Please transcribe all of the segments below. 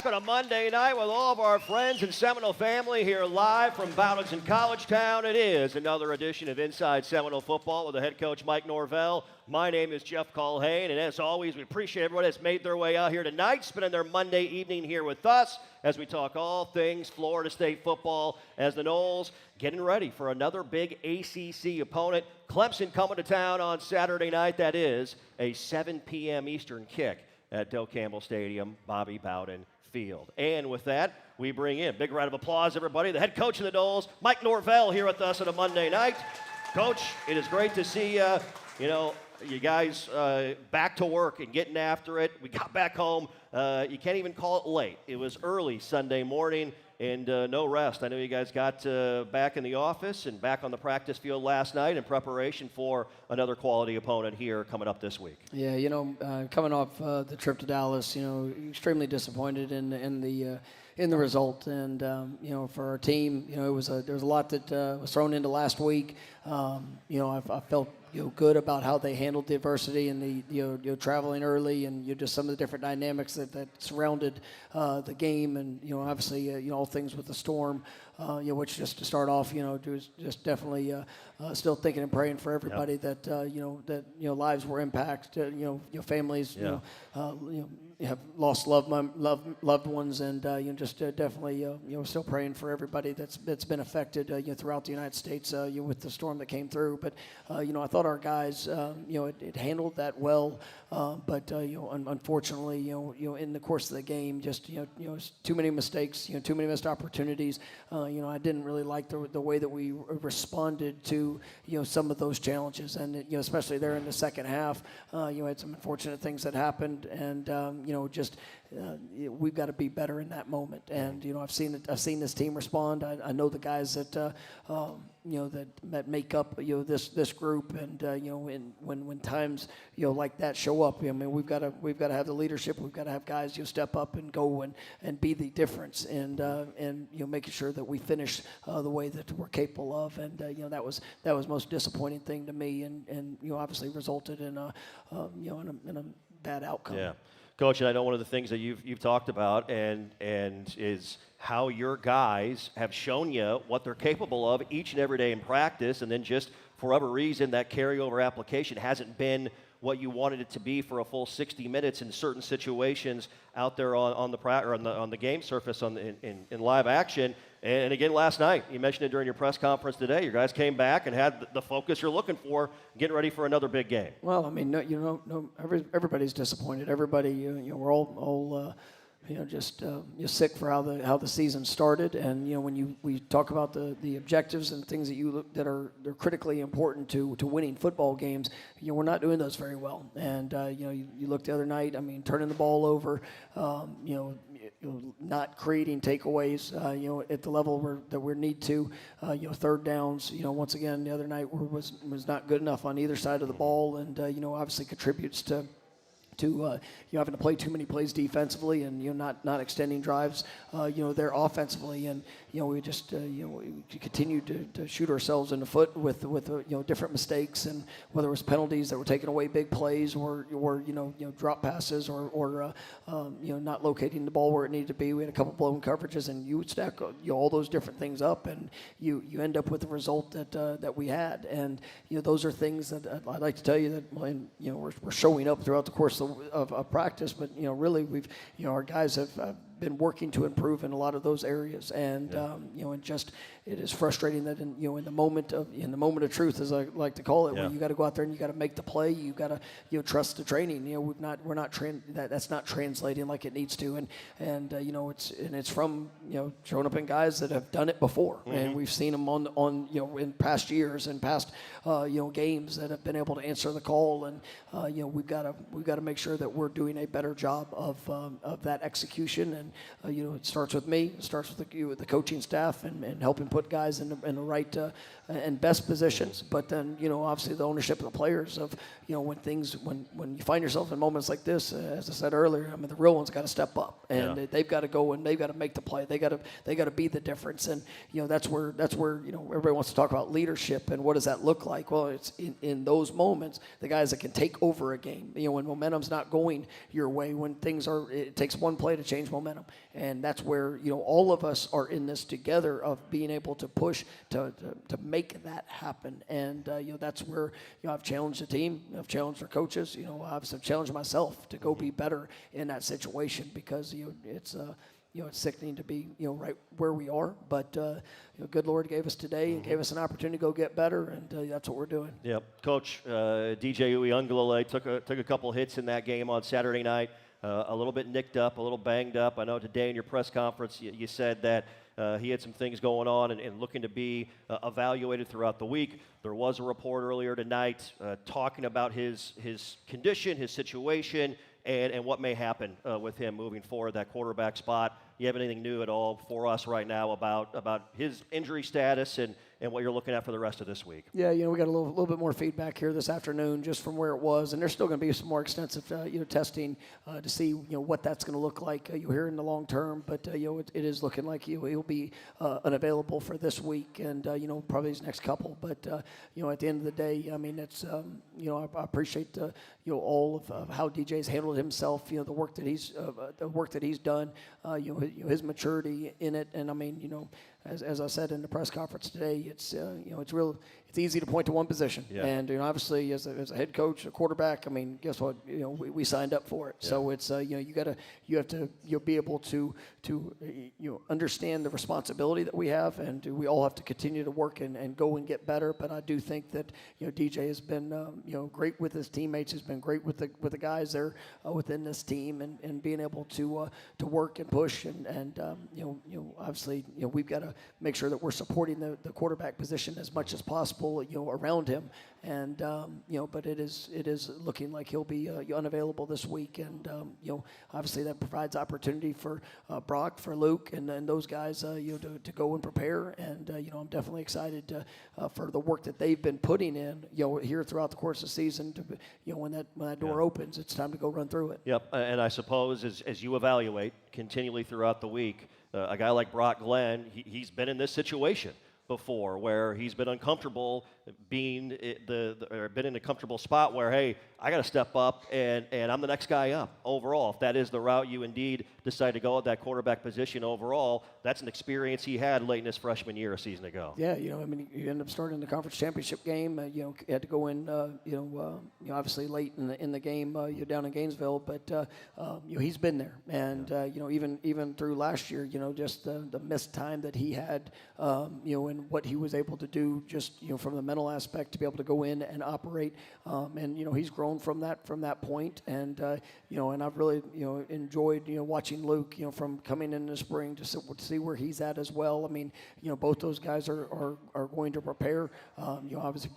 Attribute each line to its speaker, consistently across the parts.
Speaker 1: back on a Monday night with all of our friends and Seminole family here live from Bowdens in College Town. It is another edition of Inside Seminole Football with the head coach Mike Norvell. My name is Jeff Culhane, and as always, we appreciate everybody that's made their way out here tonight, spending their Monday evening here with us as we talk all things Florida State football as the Noles getting ready for another big ACC opponent. Clemson coming to town on Saturday night. That is a 7 p.m. Eastern kick at Doak Campbell Stadium, Bobby Bowden Field. And with that, we bring in, big round of applause, everybody, the head coach of the Noles, Mike Norvell, here with us on a Monday night. Coach, it is great to see you guys back to work and getting after it. We got back home. You can't even call it late. It was early Sunday morning and no rest. I know you guys got back in the office and back on the practice field last night in preparation for another quality opponent here coming up this week.
Speaker 2: Yeah, coming off the trip to Dallas, extremely disappointed in the result, and for our team, there was a lot that was thrown into last week. I felt good about how they handled the adversity and the traveling early, and just some of the different dynamics that surrounded the game, and obviously all things with the storm, which just to start off, just definitely still thinking and praying for everybody that lives were impacted, families have lost loved ones, and just definitely still praying for everybody that's been affected throughout the United States with the storm that came through. But I thought our guys it handled that well, but unfortunately in the course of the game, just too many mistakes, too many missed opportunities. I didn't really like the way that we responded to some of those challenges, and especially there in the second half, had some unfortunate things that happened, and we've got to be better in that moment. And I've seen this team respond. I know the guys that that make up this group, and when times like that show up, we've got to have the leadership. We've got to have guys step up and go and be the difference, and making sure that we finish the way that we're capable of. And that was most disappointing thing to me, and obviously resulted in a bad outcome.
Speaker 1: Yeah. Coach, and I know one of the things that you've talked about and is how your guys have shown you what they're capable of each and every day in practice, and then just for whatever reason that carryover application hasn't been what you wanted it to be for a full 60 minutes in certain situations out there on the game surface in live action. And again, last night, you mentioned it during your press conference today, your guys came back and had the focus you're looking for, getting ready for another big game.
Speaker 2: Well, everybody's disappointed. Everybody, we're all just sick for how the season started. And when we talk about the objectives and things that they're critically important to winning football games, we're not doing those very well. And you look the other night, turning the ball over, not creating takeaways, at the level that we need to, third downs, once again the other night was not good enough on either side of the ball, and obviously contributes to having to play too many plays defensively, and not extending drives there offensively, and we just we continue to shoot ourselves in the foot with different mistakes, and whether it was penalties that were taking away big plays, or drop passes, or not locating the ball where it needed to be. We had a couple blown coverages, and you would stack all those different things up, and you end up with the result that we had. And those are things that I'd like to tell you that we're showing up throughout the course of practice, but really we've our guys have been working to improve in a lot of those areas, and and just it is frustrating that in the moment of truth, as I like to call it, where you got to go out there and you got to make the play, you got to trust the training. That's not translating like it needs to, and it's from showing up in guys that have done it before, and we've seen them on in past years and past games that have been able to answer the call, and we've got to make sure that we're doing a better job of that execution. And it starts with me, it starts with the coaching staff, and helping put guys in the right and best positions. But then obviously the ownership of the players of when you find yourself in moments like this, as I said earlier, the real ones got to step up, and they've got to go and they've got to make the play. They got to be the difference, and that's where everybody wants to talk about leadership and what does that look like. Well, it's in those moments the guys that can take over a game. When momentum's not going your way, when it takes one play to change momentum. them. And that's where, all of us are in this together of being able to push to make that happen. And, that's where, I've challenged the team, I've challenged our coaches, I've challenged myself to go be better in that situation because, it's sickening to be, right where we are. But, good Lord gave us today and gave us an opportunity to go get better, and that's what we're doing.
Speaker 1: Yep. Coach, DJ Uiagalelei took a couple hits in that game on Saturday night, a little bit nicked up, a little banged up. I know today in your press conference you said that he had some things going on and looking to be evaluated throughout the week. There was a report earlier tonight talking about his condition, his situation, and what may happen with him moving forward, that quarterback spot. You have anything new at all for us right now about his injury status and what you're looking at for the rest of this week?
Speaker 2: Yeah, we got a little bit more feedback here this afternoon just from where it was, and there's still going to be some more extensive testing to see what that's going to look like here in the long term. But it is looking like he'll be unavailable for this week and probably his next couple. But at the end of the day, I mean it's I appreciate all of how DJ's handled himself. The work that he's done. His maturity in it, and I mean as I said in the press conference today, it's it's easy to point to one position, and obviously as a head coach, a quarterback, I mean, guess what? We signed up for it, so it's you have to be able to understand the responsibility that we have, and we all have to continue to work and go and get better. But I do think that DJ has been great with his teammates, has been great with the guys there within this team, and being able to work and push and obviously we've got to make sure that we're supporting the quarterback position as much as possible around him, and but it is looking like he'll be unavailable this week, and obviously that provides opportunity for Brock, for Luke, and those guys to go and prepare, and I'm definitely excited for the work that they've been putting in here throughout the course of the season to when that door opens, it's time to go run through it.
Speaker 1: Yep, and I suppose as you evaluate continually throughout the week, a guy like Brock Glenn, he's been in this situation before where he's been uncomfortable being been in a comfortable spot where, hey, I got to step up and I'm the next guy up overall. If that is the route you indeed decide to go at that quarterback position overall, that's an experience he had late in his freshman year a season ago.
Speaker 2: Yeah, I mean, you end up starting the conference championship game. You had to go in, obviously late in the game. You're down in Gainesville, but he's been there, and even through last year, just the missed time that he had, and what he was able to do, just from the mental aspect to be able to go in and operate, and he's grown from that point, and and I've really enjoyed watching Luke from coming in the spring to see where he's at as well. I mean, both those guys are going to prepare. Obviously,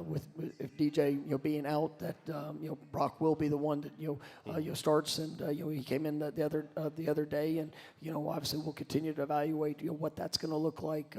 Speaker 2: with if DJ being out, that Brock will be the one that starts, and he came in the other day, and obviously we'll continue to evaluate what that's going to look like.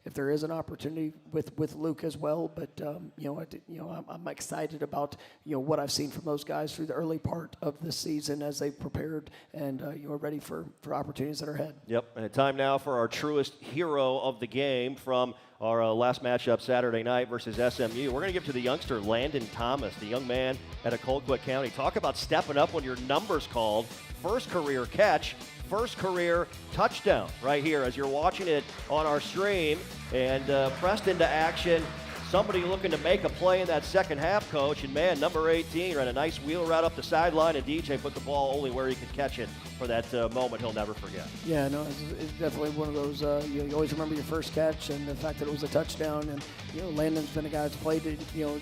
Speaker 2: If there is an opportunity with Luke as well, but I'm excited about what I've seen from those guys through the early part of this season as they prepared and are ready for opportunities that are ahead. Yep,
Speaker 1: and time now for our truest hero of the game from our last matchup Saturday night versus SMU. We're going to give to the youngster Landon Thomas, the young man out of Colquitt County. Talk about stepping up when your number's called. First career catch, first career touchdown right here as you're watching it on our stream, and pressed into action. Somebody looking to make a play in that second half, Coach, and man, number 18 ran a nice wheel route up the sideline, and DJ put the ball only where he could catch it for that moment he'll never forget.
Speaker 2: Yeah, no, it's definitely one of those, you always remember your first catch and the fact that it was a touchdown, and Landon's been a guy that's played it,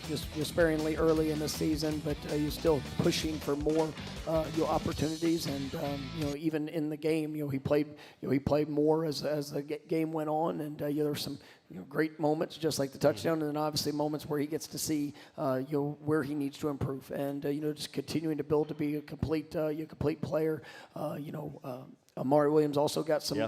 Speaker 2: just sparingly early in the season, but he's still pushing for more opportunities, and even in the game, he played more as the game went on, and there were some great moments, just like the touchdown, and then obviously moments where he gets to see where he needs to improve, and just continuing to build to be a complete player. Amari Williams also got some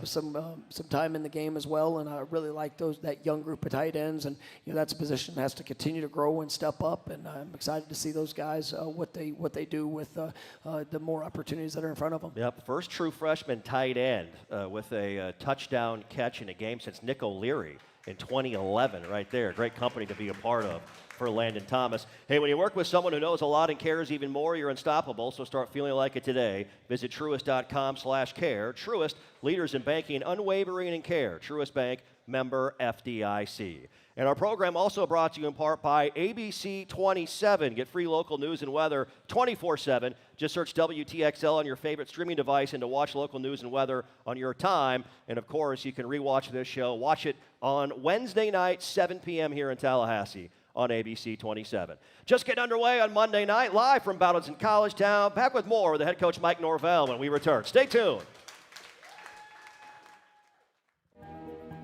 Speaker 2: time in the game as well, and I really like that young group of tight ends, and that's a position that has to continue to grow and step up, and I'm excited to see those guys what they do with the more opportunities that are in front of them.
Speaker 1: Yep, first true freshman tight end with a touchdown catch in a game since Nick O'Leary in 2011 right there. Great company to be a part of for Landon Thomas. Hey, when you work with someone who knows a lot and cares even more, you're unstoppable, so start feeling like it today. Visit Truist.com/care. Truist, leaders in banking, unwavering in care. Truist Bank, member FDIC. And our program also brought to you in part by ABC 27. Get free local news and weather 24/7. Just search WTXL on your favorite streaming device and to watch local news and weather on your time. And of course, you can rewatch this show. Watch it on Wednesday night, 7 p.m. here in Tallahassee on ABC 27. Just getting underway on Monday night, live from Bowdoin in College Town. Back with more with the head coach Mike Norvell when we return. Stay tuned.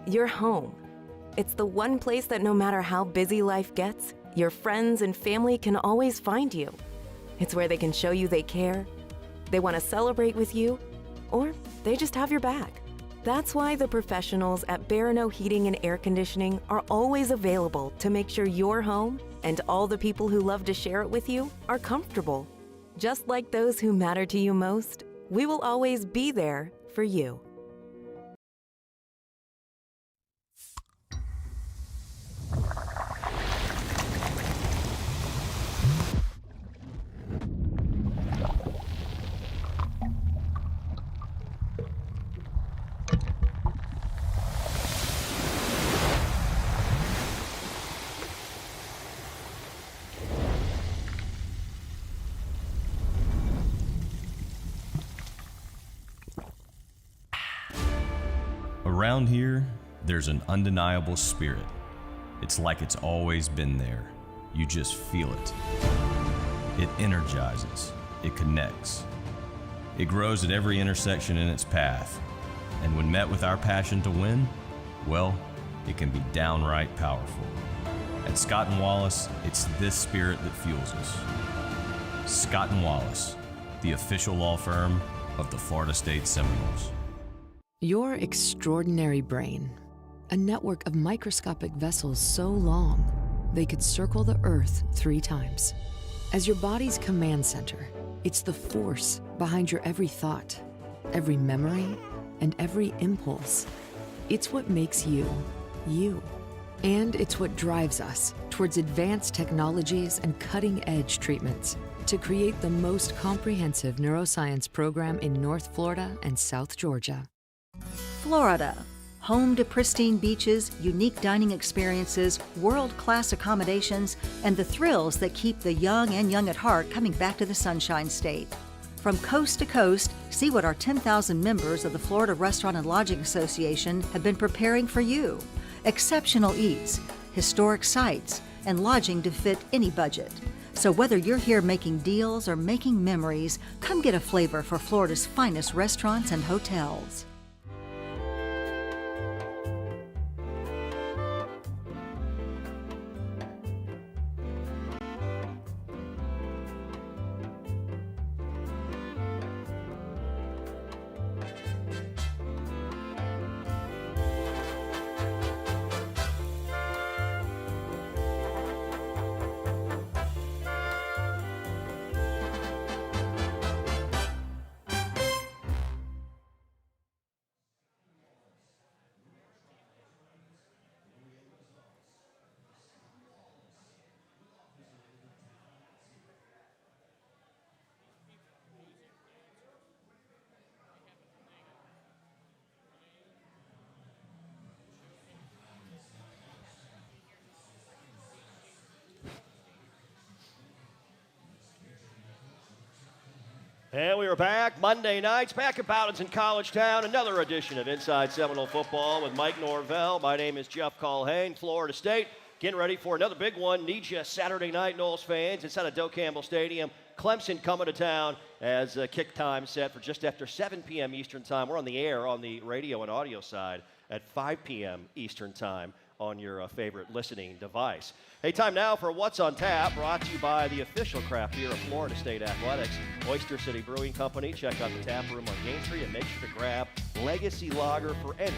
Speaker 3: Your home. It's the one place that no matter how busy life gets, your friends and family can always find you. It's where they can show you they care, they want to celebrate with you, or they just have your back. That's why the professionals at Barano Heating and Air Conditioning are always available to make sure your home and all the people who love to share it with you are comfortable. Just like those who matter to you most, we will always be there for you.
Speaker 4: Around here, there's an undeniable spirit. It's like it's always been there. You just feel it. It energizes. It connects. It grows at every intersection in its path. And when met with our passion to win, well, it can be downright powerful. At Scott & Wallace, it's this spirit that fuels us. Scott & Wallace, the official law firm of the Florida State Seminoles.
Speaker 5: Your extraordinary brain, a network of microscopic vessels so long they could circle the Earth 3 times. As your body's command center, it's the force behind your every thought, every memory, and every impulse. It's what makes you, you. And it's what drives us towards advanced technologies and cutting-edge treatments to create the most comprehensive neuroscience program in North Florida and South Georgia.
Speaker 6: Florida, home to pristine beaches, unique dining experiences, world-class accommodations, and the thrills that keep the young and young at heart coming back to the Sunshine State. From coast to coast, see what our 10,000 members of the Florida Restaurant and Lodging Association have been preparing for you. Exceptional eats, historic sites, and lodging to fit any budget. So whether you're here making deals or making memories, come get a flavor for Florida's finest restaurants and hotels.
Speaker 1: And we are back Monday nights, back at Bowdoin in College Town. Another edition of Inside Seminole Football with Mike Norvell. My name is Jeff Culhane, Florida State. Getting ready for another big one. Need you Saturday night, Knowles fans, inside of Doe Campbell Stadium. Clemson coming to town as kick time set for just after 7 p.m. Eastern time. We're on the air on the radio and audio side at 5 p.m. Eastern time on your favorite listening device. Hey, time now for What's on Tap, brought to you by the official craft beer of Florida State Athletics, Oyster City Brewing Company. Check out the tap room on Gain Street and make sure to grab legacy lager for any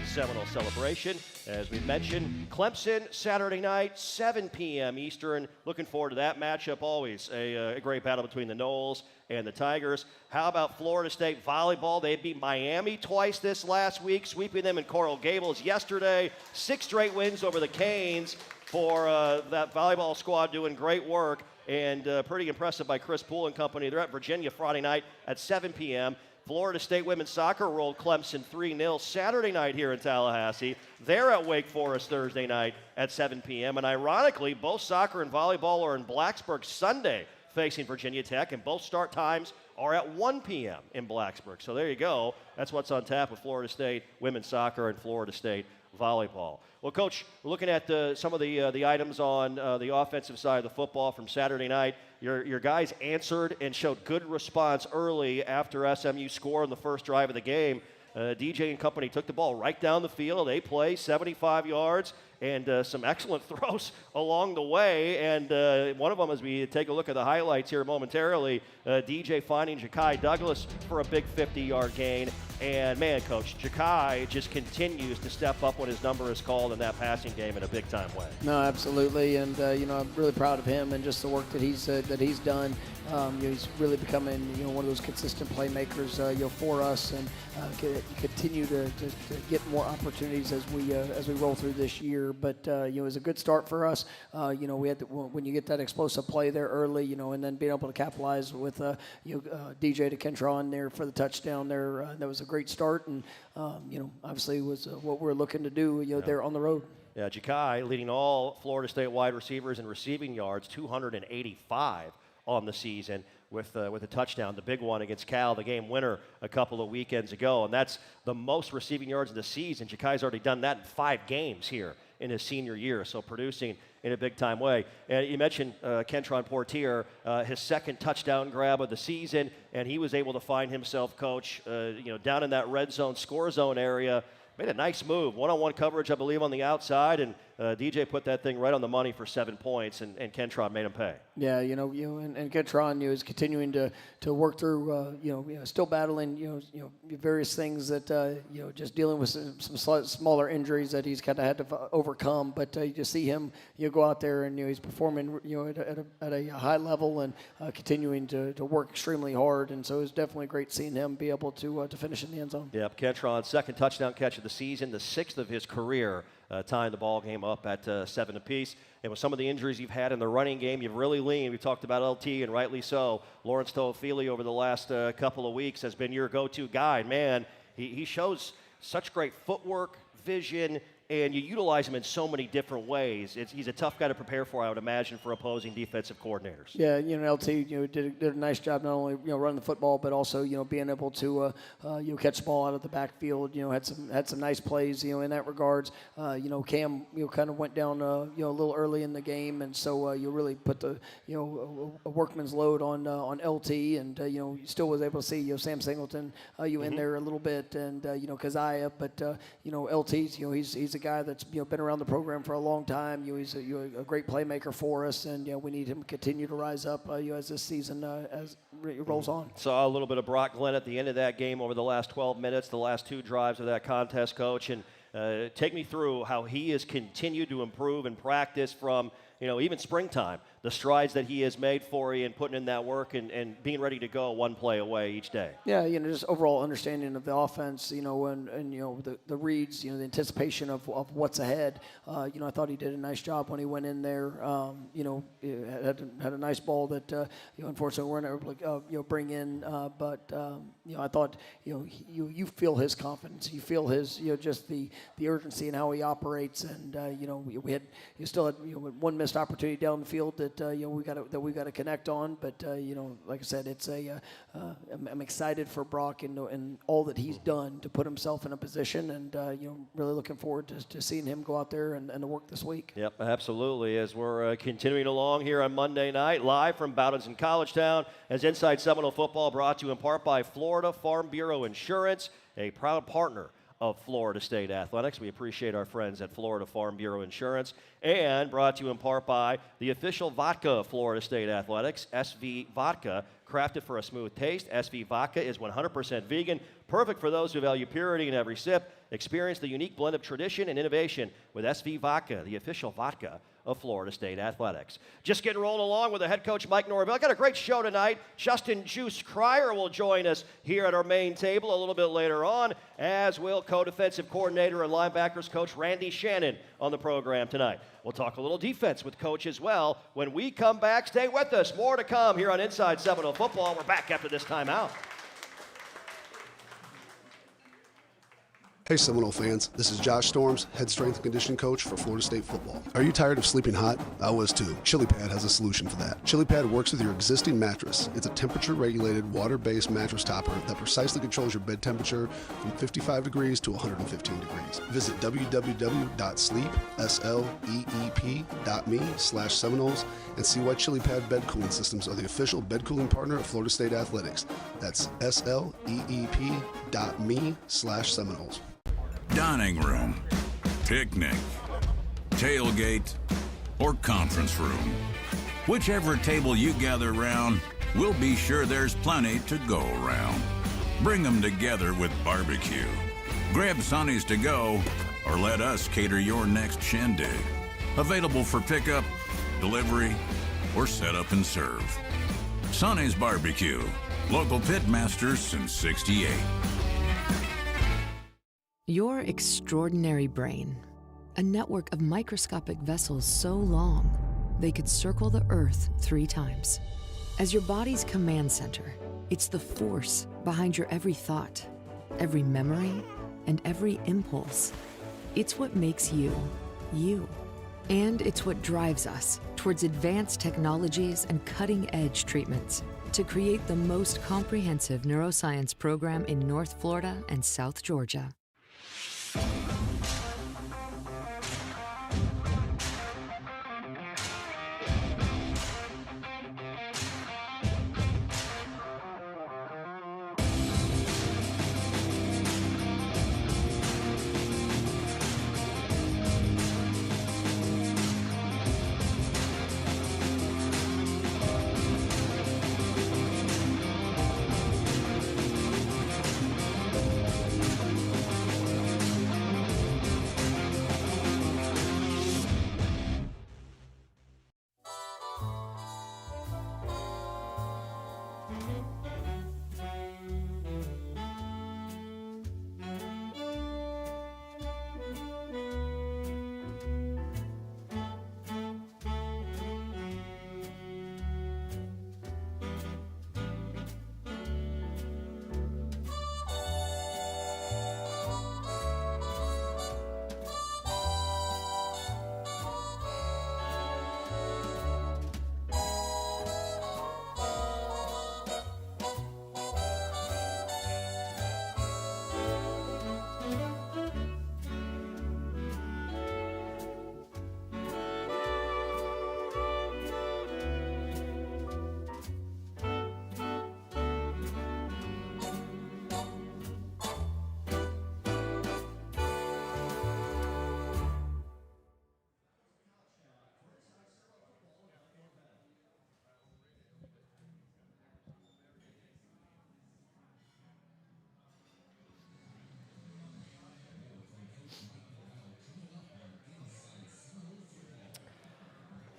Speaker 1: Seminole celebration. As we mentioned, Clemson Saturday night, 7 p.m. Eastern. Looking forward to that matchup always. A great battle between the Noles and the Tigers. How about Florida State volleyball? They beat Miami twice this last week, sweeping them in Coral Gables yesterday. 6 straight wins over the Canes for that volleyball squad, doing great work, and pretty impressive by Chris Poole and company. They're at Virginia Friday night at 7 p.m. Florida State women's soccer rolled Clemson 3-0 Saturday night here in Tallahassee. They're at Wake Forest Thursday night at 7 p.m. And ironically, both soccer and volleyball are in Blacksburg Sunday facing Virginia Tech, and both start times are at 1 p.m. in Blacksburg. So there you go. That's what's on tap with Florida State women's soccer and Florida State volleyball. Well, Coach, we're looking at some of the items on the offensive side of the football from Saturday night. Your guys answered and showed good response early after SMU scored on the first drive of the game. DJ and company took the ball right down the field. They play 75 yards and some excellent throws along the way. And one of them, as we take a look at the highlights here momentarily, DJ finding Ja'Kai Douglas for a big 50-yard gain. And, man, Coach, Ja'Kai just continues to step up when his number is called in that passing game in a big-time way.
Speaker 2: No, absolutely. And, I'm really proud of him and just the work that he's done. He's really becoming, one of those consistent playmakers, for us, and continue to get more opportunities as we roll through this year. But it was a good start for us. We had when you get that explosive play there early, and then being able to capitalize with DJ to Kentron there for the touchdown there. That was a great start, and obviously was what we're looking to do. There on the road.
Speaker 1: Yeah, Ja'Kai leading all Florida State wide receivers in receiving yards, 285 on the season with a touchdown, the big one against Cal, the game winner a couple of weekends ago. And that's the most receiving yards of the season. Ja'Kai's already done that in 5 games here in his senior year, so producing in a big-time way. And you mentioned Kentron Portier, his second touchdown grab of the season, and he was able to find himself, Coach, down in that red zone, score zone area. Made a nice move, one-on-one coverage, I believe, on the outside, and DJ put that thing right on the money for 7 points, and Kentron made him pay. Yeah,
Speaker 2: and Kentron, is continuing to work through, still battling, various things that, just dealing with some smaller injuries that he's kind of had to overcome. But you just see him, go out there and he's performing, at a high level and continuing to work extremely hard. And so it's definitely great seeing him be able to finish in the end zone.
Speaker 1: Yep, Kentron's second touchdown catch of the season, the 6th of his career. Tying the ball game up at 7 apiece. And with some of the injuries you've had in the running game, you've really leaned. We talked about LT, and rightly so. Lawrence Toafili over the last couple of weeks has been your go-to guy. Man, he shows such great footwork, vision, and you utilize him in so many different ways. He's a tough guy to prepare for, I would imagine, for opposing defensive coordinators.
Speaker 2: Yeah, LT, did a nice job not only running the football, but also being able to catch the ball out of the backfield. Had some nice plays in that regards. Cam kind of went down a little early in the game, and so you really put the a workman's load on LT, and you still was able to see Sam Singleton in there a little bit, and Keziah, but LT's he's a guy that's been around the program for a long time. He's a great playmaker for us, and we need him to continue to rise up as this season as it rolls on.
Speaker 1: Saw a little bit of Brock Glenn at the end of that game over the last 12 minutes, the last 2 drives of that contest, Coach, and take me through how he has continued to improve and practice from even springtime, the strides that he has made for you and putting in that work and being ready to go one play away each day.
Speaker 2: Yeah, just overall understanding of the offense, and the reads, the anticipation of what's ahead. I thought he did a nice job when he went in there. Had a nice ball that unfortunately weren't able to bring in, but I thought you feel his confidence, you feel his just the urgency and how he operates, and you still had one missed opportunity down the field that we got to connect on, but like I said, it's I'm excited for Brock and all that he's done to put himself in a position, and really looking forward to seeing him go out there and to work this week.
Speaker 1: Yep, absolutely. As we're continuing along here on Monday night, live from Bowdens in Collegetown, as Inside Seminole Football brought to you in part by Florida Farm Bureau Insurance, a proud partner of Florida State Athletics. We appreciate our friends at Florida Farm Bureau Insurance, and brought to you in part by the official vodka of Florida State Athletics, SV Vodka. Crafted for a smooth taste, SV Vodka is 100% vegan, perfect for those who value purity in every sip. Experience the unique blend of tradition and innovation with SV Vodka, the official vodka of Florida State Athletics. Just getting rolling along with the head coach Mike Norvell. Got a great show tonight. Justin Juice Cryer will join us here at our main table a little bit later on, as will co-defensive coordinator and linebackers coach Randy Shannon on the program tonight. We'll talk a little defense with Coach as well when we come back. Stay with us. More to come here on Inside Seminole Football. We're back after this timeout.
Speaker 7: Hey Seminole fans, this is Josh Storms, head strength and conditioning coach for Florida State football. Are you tired of sleeping hot? I was too. ChiliPad has a solution for that. ChiliPad works with your existing mattress. It's a temperature-regulated, water-based mattress topper that precisely controls your bed temperature from 55 degrees to 115 degrees. Visit www.sleep.me/Seminoles and see why ChiliPad bed cooling systems are the official bed cooling partner of Florida State Athletics. That's sleep.me/Seminoles.
Speaker 8: Dining room, picnic, tailgate, or conference room. Whichever table you gather around, we'll be sure there's plenty to go around. Bring them together with barbecue. Grab Sonny's to go, or let us cater your next shindig. Available for pickup, delivery, or set up and serve. Sonny's Barbecue, local pitmasters since '68.
Speaker 5: Your extraordinary brain, a network of microscopic vessels so long they could circle the Earth 3 times. As your body's command center, it's the force behind your every thought, every memory, and every impulse. It's what makes you, you. And it's what drives us towards advanced technologies and cutting-edge treatments to create the most comprehensive neuroscience program in North Florida and South Georgia.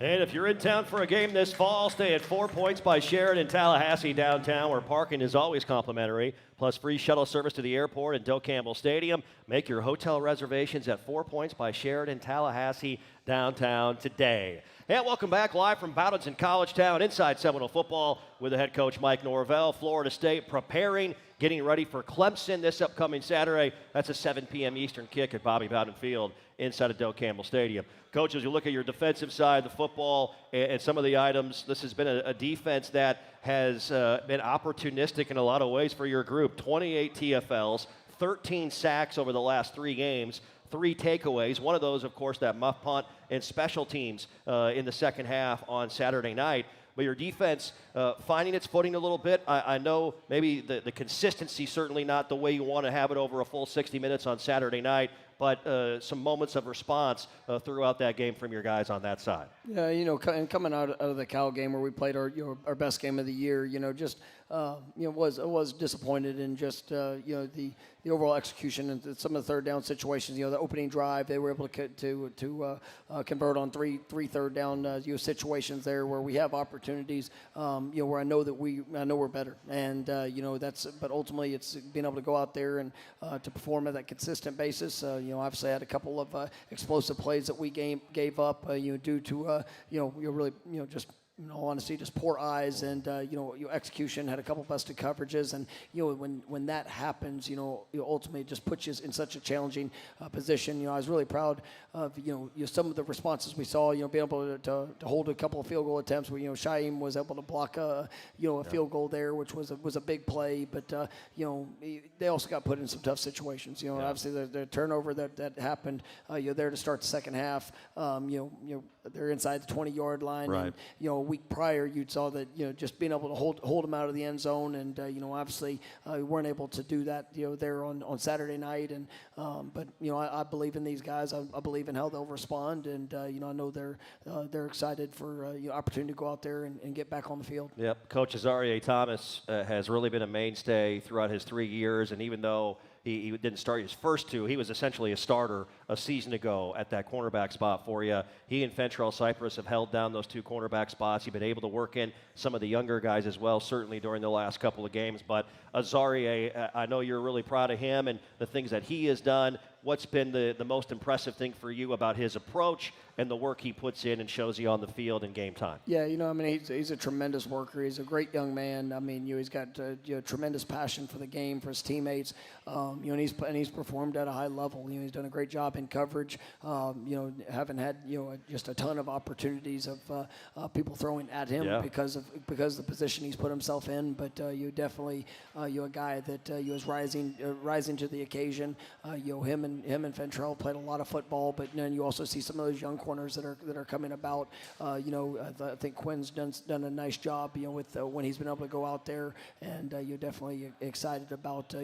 Speaker 1: And if you're in town for a game this fall, stay at 4 Points by Sheraton Tallahassee downtown, where parking is always complimentary, plus free shuttle service to the airport and Doe Campbell Stadium. Make your hotel reservations at 4 Points by Sheraton Tallahassee downtown today. And welcome back live from Bowdens in College Town, Inside Seminole Football with the head coach Mike Norvell. Florida State preparing, getting ready for Clemson this upcoming Saturday. That's a 7 p.m. Eastern kick at Bobby Bowden Field inside of Doe Campbell Stadium. Coach, as you look at your defensive side of the football and some of the items, this has been a defense that has been opportunistic in a lot of ways for your group. 28 TFLs, 13 sacks over the last 3 games, 3 takeaways. One of those, of course, that muff punt and special teams in the second half on Saturday night. but your defense finding its footing a little bit. I know maybe the consistency certainly not the way you want to have it over a full 60 minutes on Saturday night, but some moments of response throughout that game from your guys on that side.
Speaker 2: Yeah, and coming out of the Cal game where we played our best game of the year, just was disappointed in just the overall execution and some of the third down situations. The opening drive, they were able to convert on three third down situations there where we have opportunities. Where I know we're better, and but ultimately it's being able to go out there and to perform at that consistent basis. Obviously I had a couple of explosive plays that we gave up due to in all honesty, just poor eyes and your execution. Had a couple busted coverages, and when that happens, ultimately it just puts you in such a challenging position. I was really proud of some of the responses we saw. Being able to hold a couple of field goal attempts where Shaim was able to block a field goal there, which was a big play. But they also got put in some tough situations. Obviously the turnover that happened. There to start the second half. They're inside the 20-yard line,
Speaker 1: right.
Speaker 2: And a week prior, you saw that just being able to hold them out of the end zone, and obviously we weren't able to do that there on Saturday night, and but I believe in these guys. I believe in how they'll respond, and I know they're excited for opportunity to go out there and get back on the field.
Speaker 1: Yep, Coach Azarie Thomas has really been a mainstay throughout his 3 years, and even though he didn't start his first two, he was essentially a starter a season ago at that cornerback spot for you. He and Fentrell Cypress have held down those two cornerback spots. You've been able to work in some of the younger guys as well, certainly during the last couple of games. But Azarie, I know you're really proud of him and the things that he has done. What's been the most impressive thing for you about his approach and the work he puts in and shows you on the field in game time?
Speaker 2: Yeah, he's a tremendous worker. He's a great young man. He's got tremendous passion for the game, for his teammates. And he's performed at a high level. He's done a great job in coverage. Haven't had just a ton of opportunities of people throwing at him because of the position he's put himself in. But you definitely a guy that is rising to the occasion. Him and Fentrell played a lot of football, but then you also see some of those young corners that are coming about. I think Quinn's done a nice job with when he's been able to go out there, and you're definitely excited about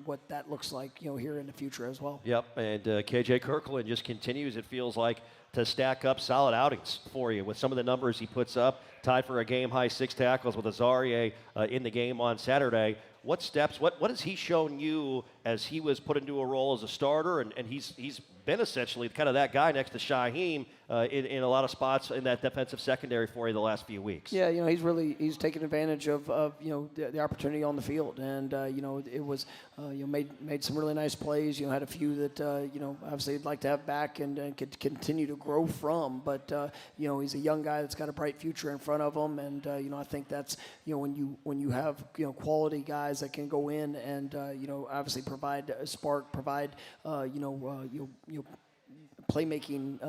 Speaker 2: what that looks like here in the future as well.
Speaker 1: Yep, and KJ Kirkland just continues, it feels like, to stack up solid outings for you with some of the numbers he puts up. Tied for a game-high 6 tackles with Azarie in the game on Saturday. What steps, what has he shown you as he was put into a role as a starter, and he's been essentially kind of that guy next to Shaheem in a lot of spots in that defensive secondary for you the last few weeks? Yeah,
Speaker 2: he's taken advantage of the opportunity on the field, and it was made some really nice plays. Had a few that obviously he'd like to have back and could continue to grow from, but he's a young guy that's got a bright future in front of him, and I think that's when you have quality guys that can go in and obviously provide a spark, provide playmaking,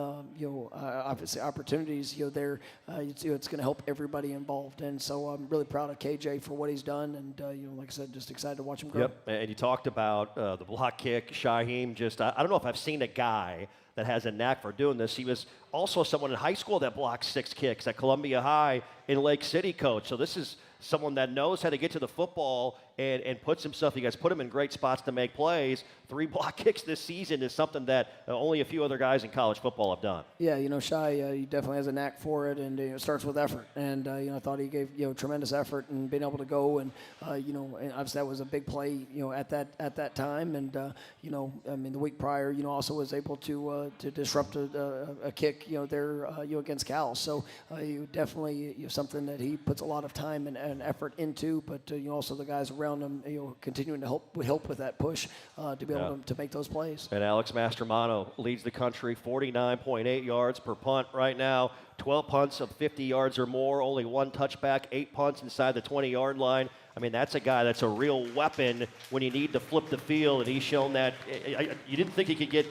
Speaker 2: obviously opportunities, there, it's going to help everybody involved. And so I'm really proud of KJ for what he's done. And, like I said, just excited to watch him grow.
Speaker 1: Yep, and you talked about the block kick. Shaheem, I don't know if I've seen a guy that has a knack for doing this. He was also someone in high school that blocked 6 kicks at Columbia High in Lake City, Coach. So this is someone that knows how to get to the football and puts himself, you guys put him in great spots to make plays. 3 block kicks this season is something that only a few other guys in college football have done.
Speaker 2: Yeah, Shai, he definitely has a knack for it, and it starts with effort. And, I thought he gave, tremendous effort and being able to go and, and obviously that was a big play, at that time. And, the week prior, also was able to disrupt a kick, there, against Cal. So definitely something that he puts a lot of time and effort into, but, also the guys around him, continuing to help with that push to be able to make those plays.
Speaker 1: And Alex Mastromano leads the country, 49.8 yards per punt right now, 12 punts of 50 yards or more, only 1 touchback, 8 punts inside the 20-yard line. That's a guy that's a real weapon when you need to flip the field, and he's shown that. You didn't think he could get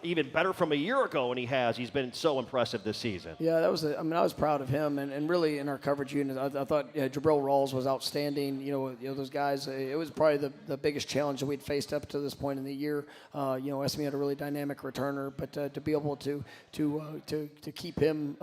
Speaker 1: even better from a year ago, and he has. He's been so impressive this season.
Speaker 2: Yeah, that was. I was proud of him, and really in our coverage unit, I thought Jabril Rawls was outstanding. Those guys. It was probably the biggest challenge that we'd faced up to this point in the year. SMU had a really dynamic returner, but to be able to keep him,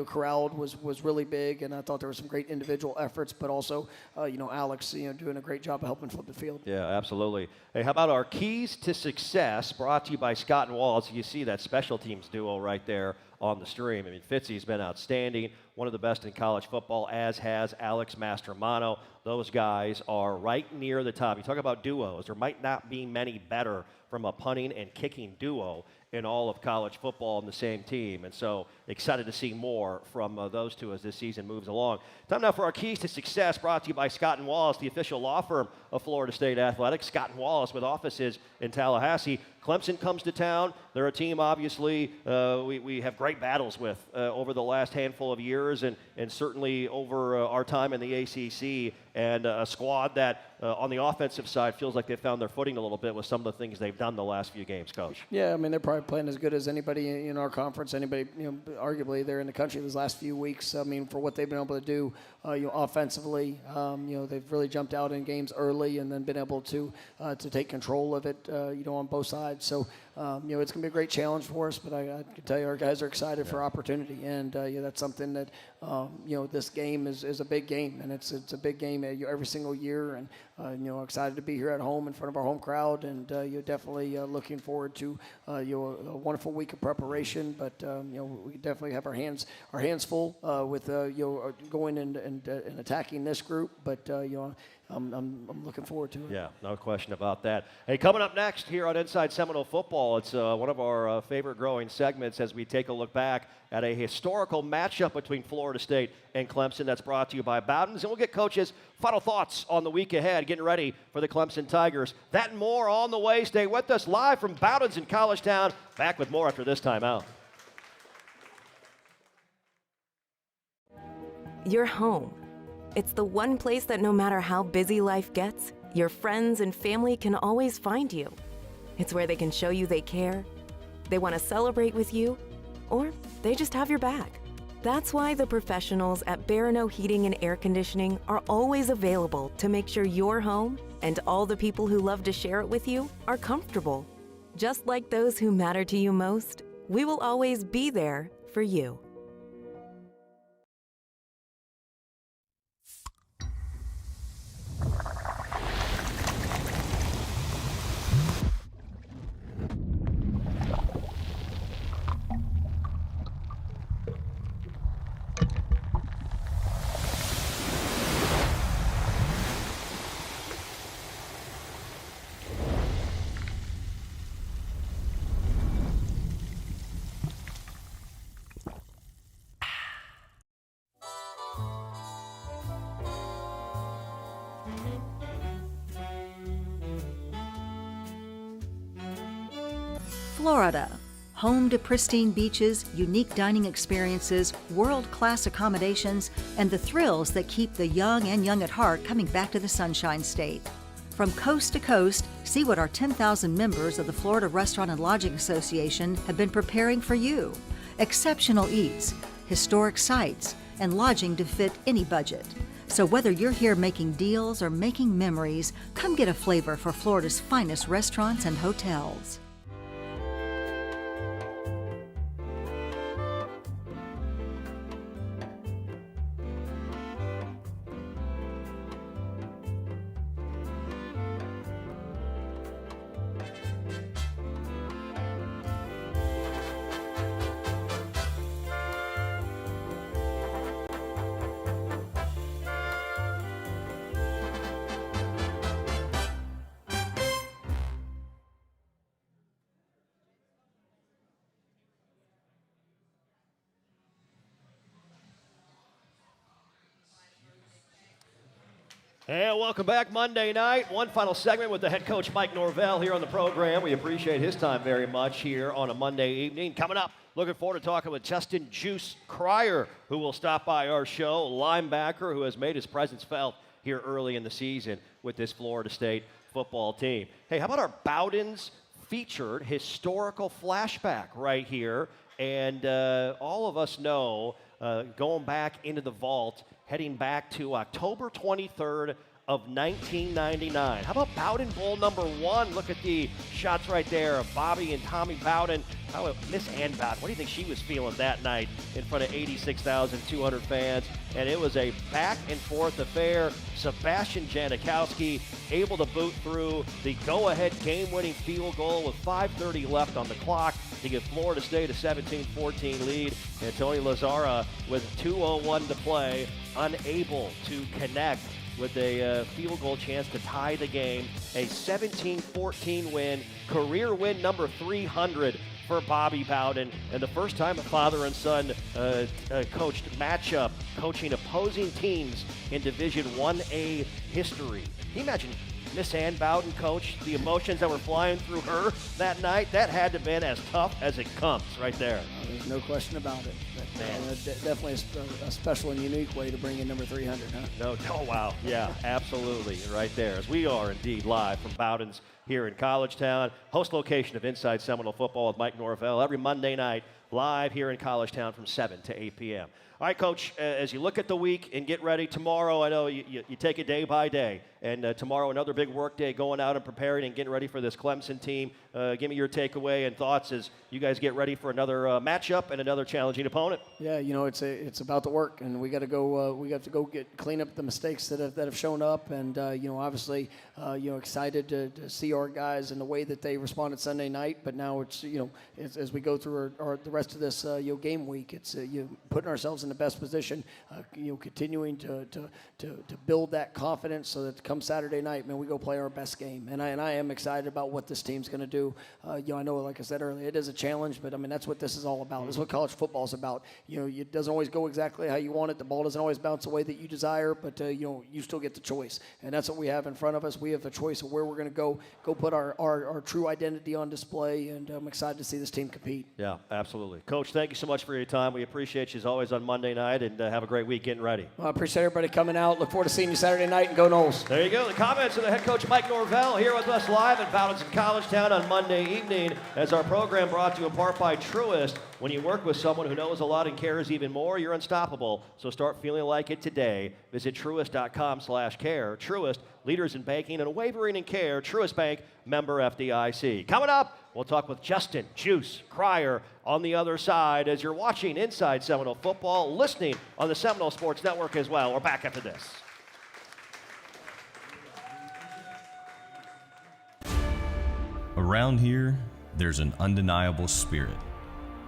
Speaker 2: corralled was really big, and I thought there were some great individual efforts, but also, Alex, doing a great job of helping flip the field.
Speaker 1: Yeah, absolutely. Hey, how about our keys to success, brought to you by Scott and Wallace? You see that special teams duo right there on the stream. I mean, Fitzy's been outstanding, one of the best in college football, as has Alex Mastromano. Those guys are right near the top. You talk about duos. There might not be many better from a punting and kicking duo in all of college football on the same team. And so excited to see more from those two as this season moves along. Time now for our keys to success, brought to you by Scott & Wallace, the official law firm of Florida State Athletics. Scott & Wallace with offices in Tallahassee. Clemson comes to town. They're a team, obviously, we have great battles with over the last handful of years and certainly over our time in the ACC, and a squad that on the offensive side feels like they've found their footing a little bit with some of the things they've done the last few games, Coach.
Speaker 2: Yeah, I mean, they're probably playing as good as anybody in our conference, anybody, arguably they're in the country these last few weeks. I mean, for what they've been able to do, offensively, they've really jumped out in games early and then been able to take control of it, on both sides. So, it's going to be a great challenge for us, but I can tell you our guys are excited for opportunity, and that's something that, this game is a big game, and it's a big game every single year, and excited to be here at home in front of our home crowd, and you're definitely looking forward to a wonderful week of preparation, but we definitely have our hands full with going and attacking this group, but I'm looking forward to it.
Speaker 1: Yeah, no question about that. Hey, coming up next here on Inside Seminole Football, it's one of our favorite growing segments as we take a look back at a historical matchup between Florida State and Clemson that's brought to you by Bowden's. And we'll get Coach's final thoughts on the week ahead, getting ready for the Clemson Tigers. That and more on the way. Stay with us live from Bowden's in College Town. Back with more after this timeout.
Speaker 3: Your home. It's the one place that no matter how busy life gets, your friends and family can always find you. It's where they can show you they care, they want to celebrate with you, or they just have your back. That's why the professionals at Barano Heating and Air Conditioning are always available to make sure your home and all the people who love to share it with you are comfortable. Just like those who matter to you most, we will always be there for you.
Speaker 6: Florida, home to pristine beaches, unique dining experiences, world-class accommodations, and the thrills that keep the young and young at heart coming back to the Sunshine State. From coast to coast, see what our 10,000 members of the Florida Restaurant and Lodging Association have been preparing for you. Exceptional eats, historic sites, and lodging to fit any budget. So whether you're here making deals or making memories, come get a flavor for Florida's finest restaurants and hotels.
Speaker 1: And welcome back Monday night. One final segment with the head coach Mike Norvell here on the program. We appreciate his time very much here on a Monday evening. Coming up, looking forward to talking with Justin Juice Cryer, who will stop by our show, linebacker who has made his presence felt here early in the season with this Florida State football team. Hey, how about our Bowden's featured historical flashback right here? And all of us know, going back into the vault, heading back to October 23rd of 1999. How about Bowden Bowl number 1? Look at the shots right there of Bobby and Tommy Bowden. How about Miss Ann Bowden? What do you think she was feeling that night in front of 86,200 fans? And it was a back-and-forth affair. Sebastian Janikowski able to boot through the go-ahead game-winning field goal with 5:30 left on the clock to give Florida State a 17-14 lead. And Tony Lazzara with 2:01 to play, unable to connect with a field goal chance to tie the game. A 17-14 win, career win number 300 for Bobby Bowden, and the first time a father and son coached matchup, coaching opposing teams in Division 1A history. Can you imagine Miss Ann Bowden coached, the emotions that were flying through her that night? That had to have been as tough as it comes right there.
Speaker 2: There's no question about it. Definitely a special and unique way to bring in number 300, huh?
Speaker 1: No, oh wow, yeah, absolutely, right there. As we are indeed live from Bowden's here in College Town, host location of Inside Seminole Football with Mike Norvell, every Monday night, live here in College Town from 7 to 8 p.m. All right, Coach, as you look at the week and get ready tomorrow, I know you take it day by day, and tomorrow another big work day going out and preparing and getting ready for this Clemson team. Give me your takeaway and thoughts as you guys get ready for another matchup and another challenging opponent.
Speaker 2: Yeah, you know, it's about the work, and we got to go clean up the mistakes that have shown up, and you know, obviously, excited to see our guys and the way that they responded Sunday night. But now it's as we go through the rest of this game week, it's putting ourselves in the best position, continuing to build that confidence so that come Saturday night, man, we go play our best game. And I am excited about what this team's going to do. I know, like I said earlier, it is a challenge, but I mean, that's what this is all about. This is what college football is about. It doesn't always go exactly how you want it. The ball doesn't always bounce the way that you desire, but you still get the choice. And that's what we have in front of us. We have the choice of where we're going to go put our true identity on display, and I'm excited to see this team compete.
Speaker 1: Yeah, absolutely. Coach, thank you so much for your time. We appreciate you as always on Monday night, and have a great week getting ready.
Speaker 2: Well, I appreciate everybody coming out. Look forward to seeing you Saturday night, and go Noles.
Speaker 1: There you go. The comments of the head coach Mike Norvell here with us live at Bowden's in College Town on Monday evening, as our program brought to you in part by Truist. When you work with someone who knows a lot and cares even more, you're unstoppable. So start feeling like it today. Visit truist.com/care. Truist, leaders in banking and unwavering in care. Truist Bank, member FDIC. Coming up, we'll talk with Justin Juice Cryer on the other side as you're watching Inside Seminole Football, listening on the Seminole Sports Network as well. We're back after this.
Speaker 4: Around here, there's an undeniable spirit.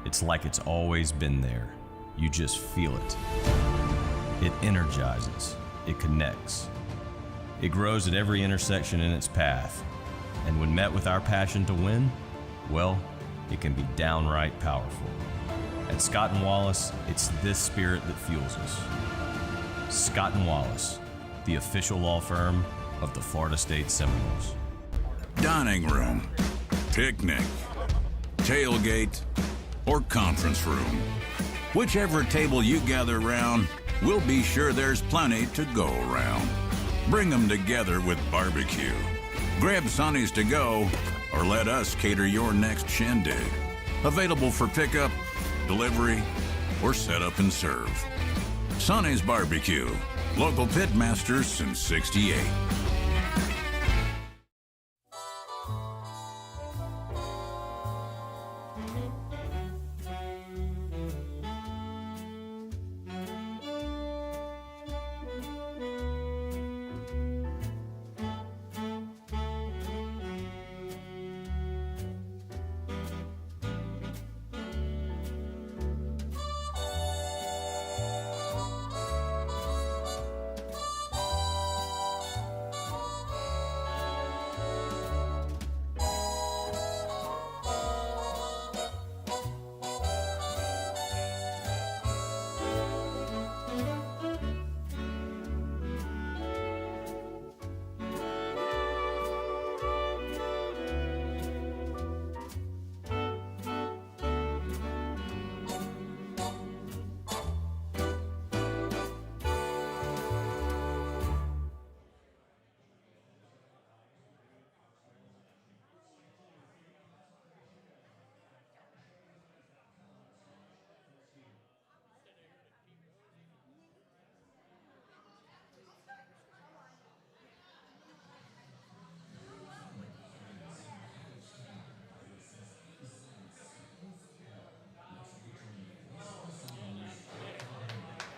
Speaker 4: It's like it's always been there. You just feel it. It energizes. It connects. It grows at every intersection in its path. And when met with our passion to win, well, it can be downright powerful. At Scott & Wallace, it's this spirit that fuels us. Scott & Wallace, the official law firm of the Florida State Seminoles.
Speaker 8: Dining room, picnic, tailgate, or conference room. Whichever table you gather around, we'll be sure there's plenty to go around. Bring them together with barbecue. Grab Sonny's to go, or let us cater your next shindig. Available for pickup, delivery, or set up and serve. Sonny's Barbecue, local pitmasters since '68.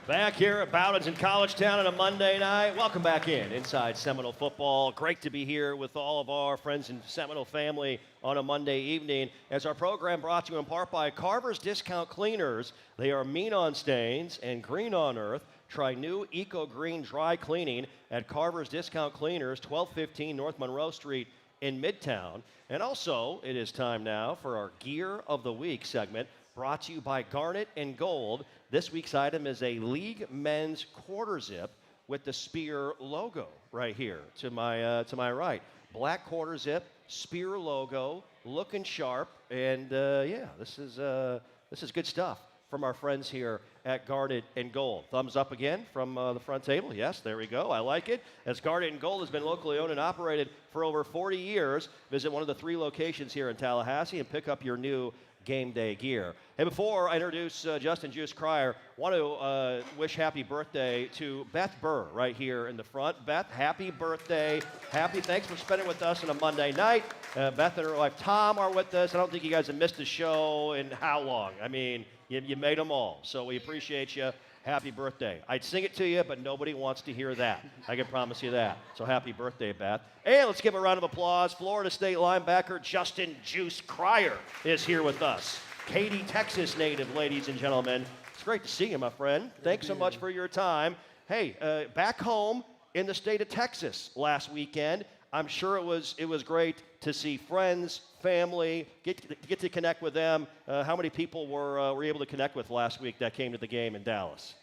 Speaker 1: Back here at Bowdens in College Town on a Monday night. Welcome back Inside Seminole Football. Great to be here with all of our friends and Seminole family on a Monday evening. As our program brought to you in part by Carver's Discount Cleaners. They are mean on stains and green on earth. Try new Eco Green Dry Cleaning at Carver's Discount Cleaners, 1215 North Monroe Street in Midtown. And also, it is time now for our Gear of the Week segment, brought to you by Garnet and Gold. This week's item is a League men's quarter zip with the Spear logo right here to my right. Black quarter zip, Spear logo, looking sharp, and this is good stuff from our friends here at Garnet and Gold. Thumbs up again from the front table. Yes, there we go. I like it. As Garnet and Gold has been locally owned and operated for over 40 years, visit one of the 3 locations here in Tallahassee and pick up your new game day gear. And before I introduce Justin Juice Cryer, want to wish happy birthday to Beth Burr right here in the front. Beth, happy birthday. Thanks for spending with us on a Monday night. Beth and her wife Tom are with us. I don't think you guys have missed a show in how long? I mean, you made them all. So we appreciate you. Happy birthday. I'd sing it to you, but nobody wants to hear that. I can promise you that. So happy birthday, Beth. And let's give a round of applause. Florida State linebacker Justin Juice Cryer is here with us. Katy, Texas native, ladies and gentlemen. It's great to see you, my friend. Thanks so much for your time. Hey, back home in the state of Texas last weekend. I'm sure it was great to see friends, family, get to connect with them. How many people were able to connect with last week that came to the game in Dallas?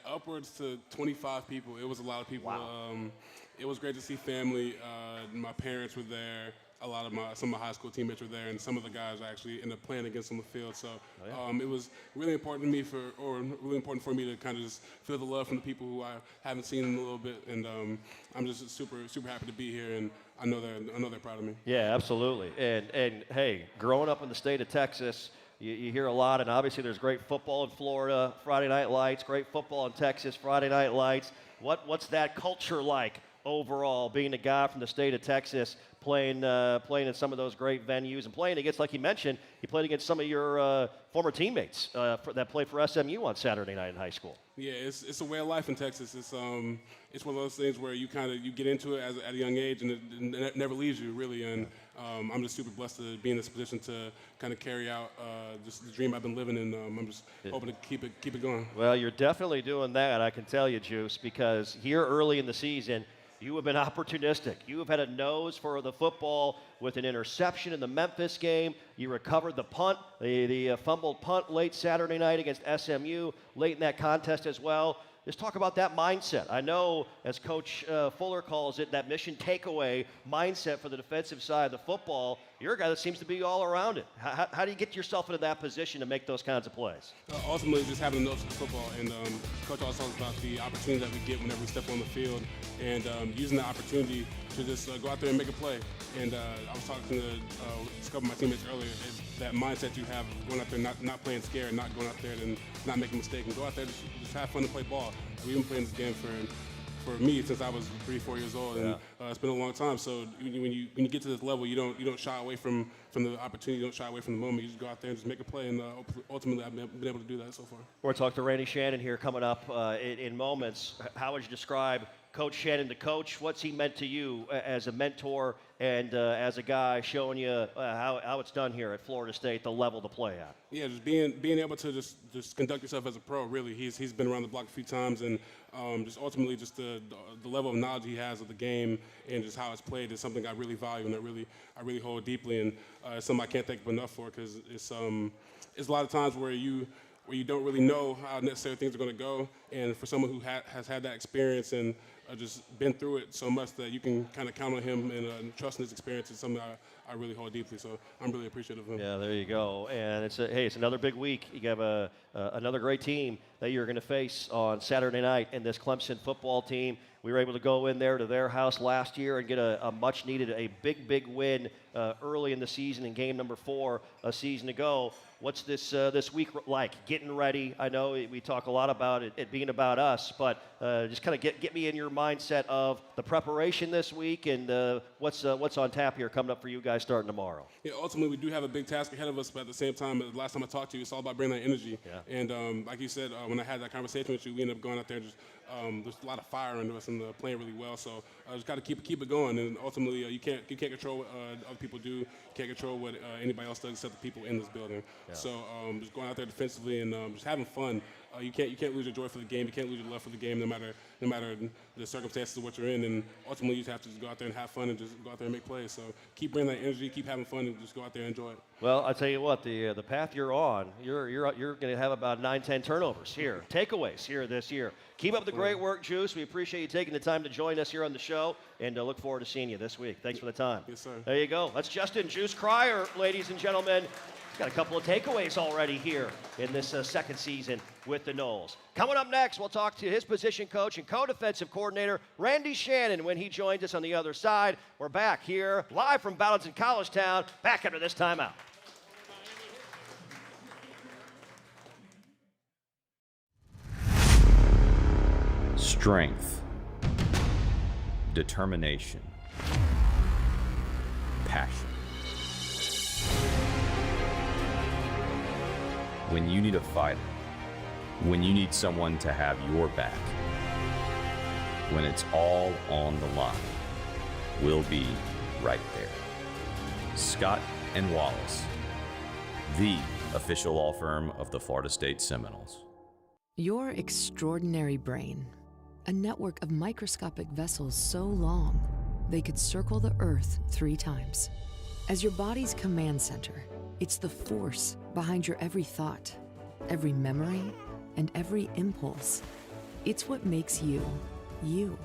Speaker 9: Upwards to 25 people. It was a lot of people.
Speaker 1: Wow.
Speaker 9: It was great to see family. My parents were there. Some of my high school teammates were there, and some of the guys actually ended up playing against them on the field. So it was really important for me to kind of just feel the love from the people who I haven't seen in a little bit, and I'm just super happy to be here, and I know they're proud of me.
Speaker 1: Yeah, absolutely. And hey, growing up in the state of Texas, you hear a lot, and obviously there's great football in Florida, Friday Night Lights, great football in Texas, Friday Night Lights. What's that culture like overall, being a guy from the state of Texas, playing in some of those great venues and playing against, like you mentioned, you played against some of your former teammates that played for SMU on Saturday night in high school.
Speaker 9: Yeah, it's a way of life in Texas. It's one of those things where you get into it at a young age, and it never leaves you really. And I'm just super blessed to be in this position to kind of carry out just the dream I've been living, and I'm just hoping to keep it going.
Speaker 1: Well, you're definitely doing that, I can tell you, Juice, because here early in the season, you have been opportunistic. You have had a nose for the football with an interception in the Memphis game. You recovered the punt, the fumbled punt late Saturday night against SMU, late in that contest as well. Just talk about that mindset. I know, as Coach Fuller calls it, that mission takeaway mindset for the defensive side of the football. You're a guy that seems to be all around it. How do you get yourself into that position to make those kinds of plays?
Speaker 9: Ultimately, just having a nose for the football. And Coach also talks about the opportunity that we get whenever we step on the field, and using the opportunity to just go out there and make a play. And I was talking to a couple of my teammates earlier, that mindset you have of going out there not playing scared, not going out there and not making a mistake, and go out there just have fun and play ball. We've been playing this game for me since I was 3-4 years old, and it's been a long time. So when you get to this level, you don't shy away from the opportunity, you don't shy away from the moment. You just go out there and just make a play, and ultimately I've been able to do that so far.
Speaker 1: We're going to talk to Randy Shannon here coming up in moments. How would you describe Coach Shannon, the coach? What's he meant to you as a mentor and as a guy showing you how it's done here at Florida State, the level to play at?
Speaker 9: Yeah, just being able to just conduct yourself as a pro. Really, he's been around the block a few times, and just ultimately just the level of knowledge he has of the game and just how it's played is something I really value and I really hold deeply, and it's something I can't thank him enough for, because it's a lot of times where you don't really know how necessary things are going to go, and for someone who has had that experience and just been through it so much that you can kind of count on him and trust in his experience is something I really hold deeply. So I'm really appreciative of him.
Speaker 1: Yeah, there you go. And it's another big week. You have another great team that you're going to face on Saturday night in this Clemson football team. We were able to go in there to their house last year and get a much-needed, big win early in the season in game number 4 a season ago. what's this week like? Getting ready. I know we talk a lot about it being about us, but just kind of get me in your mindset of the preparation this week and what's on tap here coming up for you guys starting tomorrow.
Speaker 9: Yeah, ultimately we do have a big task ahead of us, but at the same time, the last time I talked to you, it's all about bringing that energy.
Speaker 1: Yeah.
Speaker 9: And like you said, when I had that conversation with you, we ended up going out there and just there's a lot of fire under us and playing really well. So just got to keep it going. And ultimately, you can't control what other people do. You can't control what anybody else does except the people in this building. Yeah. So just going out there defensively and just having fun. You can't lose your joy for the game. You can't lose your love for the game, no matter the circumstances of what you're in. And ultimately, you just have to just go out there and have fun and just go out there and make plays. So keep bringing that energy, keep having fun, and just go out there and enjoy it.
Speaker 1: Well, I tell you what, the path you're on, you're going to have about 9-10 turnovers here, takeaways here this year. Keep up the great work, Juice. We appreciate you taking the time to join us here on the show, and look forward to seeing you this week. Thanks for the time.
Speaker 9: Yes, sir.
Speaker 1: There you go. That's Justin Juice Cryer, ladies and gentlemen. He's got a couple of takeaways already here in this second season with the Noles. Coming up next, we'll talk to his position coach and co-defensive coordinator, Randy Shannon, when he joins us on the other side. We're back here live from Bowdon College Town, back after this timeout.
Speaker 4: Strength, determination, passion. When you need a fighter, when you need someone to have your back, when it's all on the line, we'll be right there. Scott and Wallace, the official law firm of the Florida State Seminoles.
Speaker 5: Your extraordinary brain, a network of microscopic vessels so long they could circle the Earth 3 times. As your body's command center, it's the force behind your every thought, every memory, and every impulse. It's what makes you, you.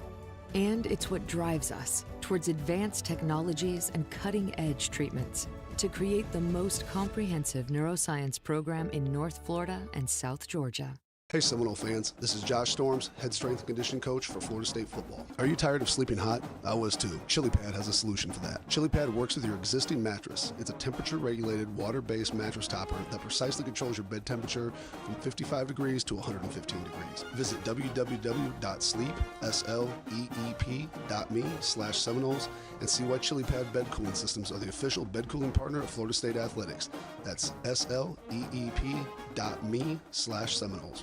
Speaker 5: And it's what drives us towards advanced technologies and cutting-edge treatments to create the most comprehensive neuroscience program in North Florida and South Georgia.
Speaker 7: Hey Seminole fans, this is Josh Storms, head strength and conditioning coach for Florida State Football. Are you tired of sleeping hot? I was too. ChiliPad has a solution for that. ChiliPad works with your existing mattress. It's a temperature-regulated, water-based mattress topper that precisely controls your bed temperature from 55 degrees to 115 degrees. Visit www.sleep.me/Seminoles and see why ChiliPad bed cooling systems are the official bed cooling partner of Florida State Athletics. That's sleep.me/Seminoles.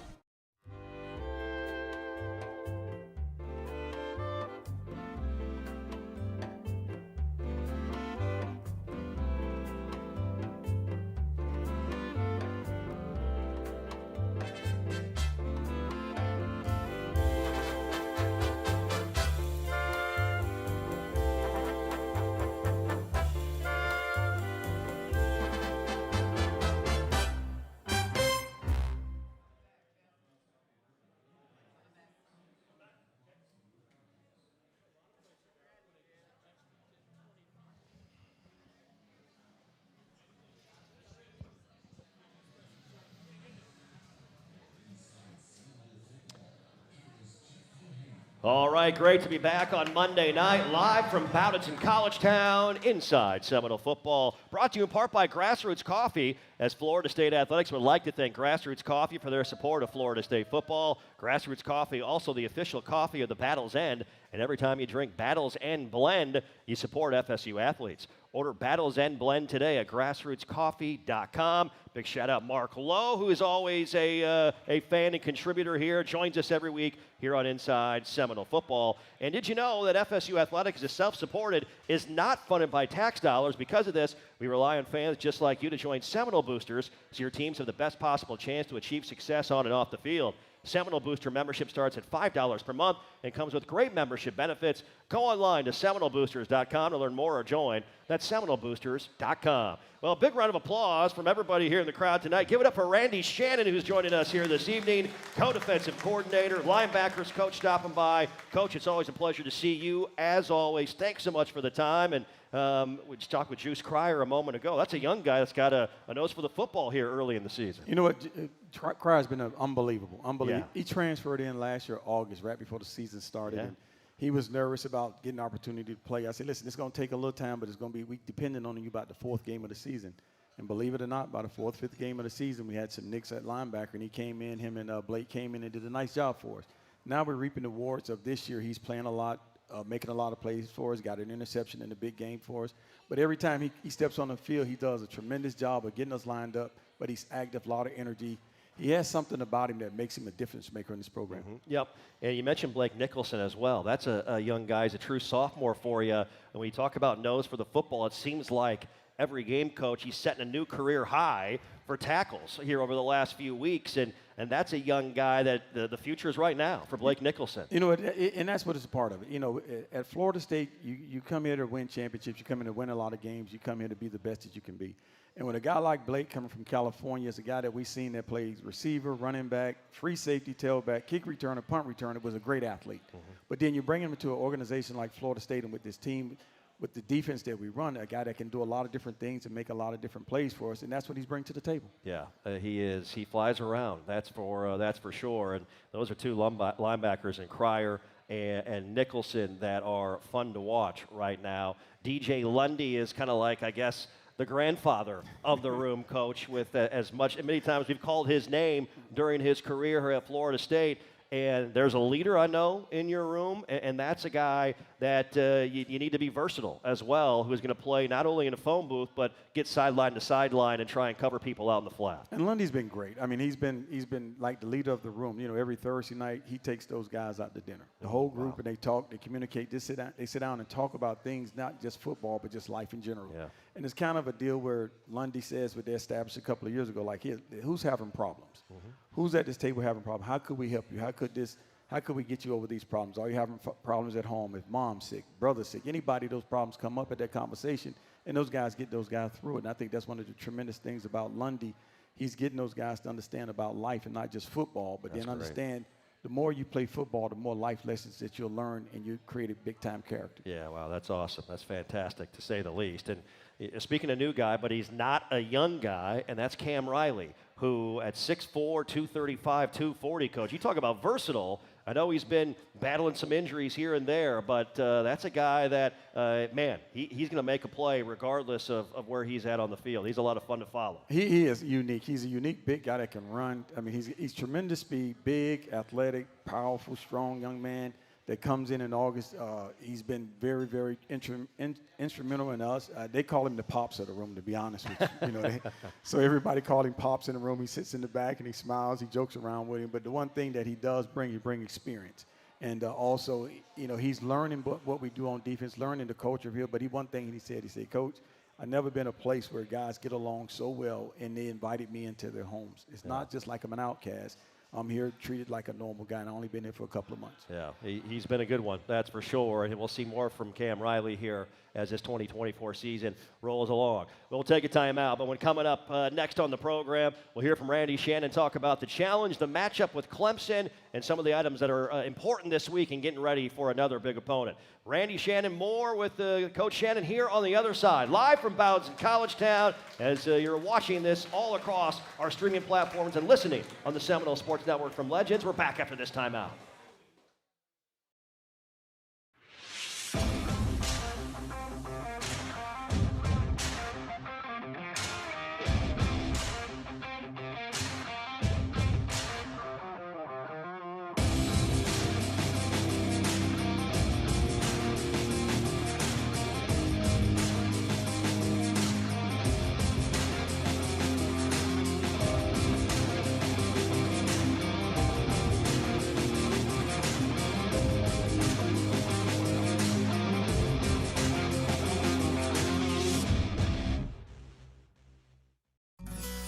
Speaker 1: All right, great to be back on Monday night, live from Bowdon College Town, Inside Seminole Football. Brought to you in part by Grassroots Coffee, as Florida State Athletics would like to thank Grassroots Coffee for their support of Florida State football. Grassroots Coffee, also the official coffee of the Battle's End, and every time you drink Battle's End Blend, you support FSU athletes. Order Battle's End Blend today at grassrootscoffee.com. Big shout out Mark Lowe, who is always a fan and contributor here, joins us every week here on Inside Seminole Football. And did you know that FSU Athletics is self-supported, is not funded by tax dollars? Because of this, we rely on fans just like you to join Seminole Boosters so your teams have the best possible chance to achieve success on and off the field. Seminole Booster membership starts at $5 per month and comes with great membership benefits. Go online to SeminoleBoosters.com to learn more or join. That's SeminoleBoosters.com. Well, big round of applause from everybody here in the crowd tonight. Give it up for Randy Shannon, who's joining us here this evening, co-defensive coordinator, linebackers coach stopping by. Coach, it's always a pleasure to see you, as always. Thanks so much for the time. And we just talked with Juice Cryer a moment ago. That's a young guy that's got a nose for the football here early in the season.
Speaker 10: You know what? Cryer's been unbelievable.
Speaker 1: Yeah.
Speaker 10: He transferred in last year, August, right before the season started.
Speaker 1: Yeah.
Speaker 10: And he was nervous about getting an opportunity to play. I said, listen, it's going to take a little time, but it's going to be week depending on you about the 4th game of the season. And believe it or not, by the fourth, fifth game of the season, we had some nicks at linebacker, and he came in, him and Blake came in and did a nice job for us. Now we're reaping the rewards of this year. He's playing a lot, making a lot of plays for us, got an interception in the big game for us. But every time he steps on the field, he does a tremendous job of getting us lined up, but he's active, a lot of energy. He has something about him that makes him a difference maker in this program.
Speaker 1: Mm-hmm. Yep. And you mentioned Blake Nicholson as well. That's a young guy. He's a true sophomore for you. And when you talk about nose for the football, it seems like every game coach, he's setting a new career high for tackles here over the last few weeks. And that's a young guy that the future is right now for Blake Nicholson.
Speaker 10: You know, and that's what it's a part of it. You know, at Florida State, you come here to win championships. You come here to win a lot of games. You come here to be the best that you can be. And with a guy like Blake coming from California, is a guy that we've seen that plays receiver, running back, free safety, tailback, kick returner, punt returner, was a great athlete. Mm-hmm. But then you bring him into an organization like Florida State, and with this team, with the defense that we run, a guy that can do a lot of different things and make a lot of different plays for us, and that's what he's bringing to the table.
Speaker 1: Yeah, he is. He flies around. That's for sure. And those are two linebackers in Cryer and Nicholson that are fun to watch right now. DJ Lundy is kind of like, I guess, the grandfather of the room, Coach, with many times we've called his name during his career here at Florida State. And there's a leader I know in your room, and that's a guy that you need to be versatile as well, who's going to play not only in a phone booth, but get sideline to sideline and try and cover people out in the flat.
Speaker 10: And Lundy's been great. I mean, he's been like the leader of the room. You know, every Thursday night he takes those guys out to dinner, the whole group, and they talk, they communicate. They sit down and talk about things, not just football, but just life in general. Yeah. And it's kind of a deal where Lundy says what they established a couple of years ago, like, who's having problems? Mm-hmm. Who's at this table having problems? How could we help you? How could we get you over these problems? Are you having problems at home? If mom's sick, brother's sick, anybody, those problems come up at that conversation, and those guys get those guys through it. And I think that's one of the tremendous things about Lundy. He's getting those guys to understand about life and not just football, but then understand the more you play football, the more life lessons that you'll learn, and you create a big-time character.
Speaker 1: Yeah, wow, that's awesome. That's fantastic, to say the least. And speaking of new guy, but he's not a young guy, and that's Cam Riley, who at 6'4", 235, 240, Coach. You talk about versatile. I know he's been battling some injuries here and there, but that's a guy that, he's going to make a play regardless of where he's at on the field. He's a lot of fun to follow.
Speaker 10: He is unique. He's a unique big guy that can run. I mean, he's tremendous speed, big, athletic, powerful, strong young man that comes in August. He's been very, very instrumental in us. They call him the Pops of the room, to be honest with you. You know, so everybody called him Pops in the room. He sits in the back and he smiles. He jokes around with him. But the one thing that he does bring experience. And also, you know, he's learning what we do on defense, learning the culture here. But one thing he said, Coach, I've never been a place where guys get along so well and they invited me into their homes. It's not just like I'm an outcast. I'm here treated like a normal guy, and I've only been here for a couple of months.
Speaker 1: Yeah, he's been a good one, that's for sure. And we'll see more from Cam Riley here as this 2024 season rolls along. We'll take a timeout, but when coming up next on the program, we'll hear from Randy Shannon talk about the challenge, the matchup with Clemson, and some of the items that are important this week and getting ready for another big opponent. Randy Shannon, more with Coach Shannon here on the other side, live from Bowdoin College Town, as you're watching this all across our streaming platforms and listening on the Seminole Sports Network from Legends. We're back after this timeout.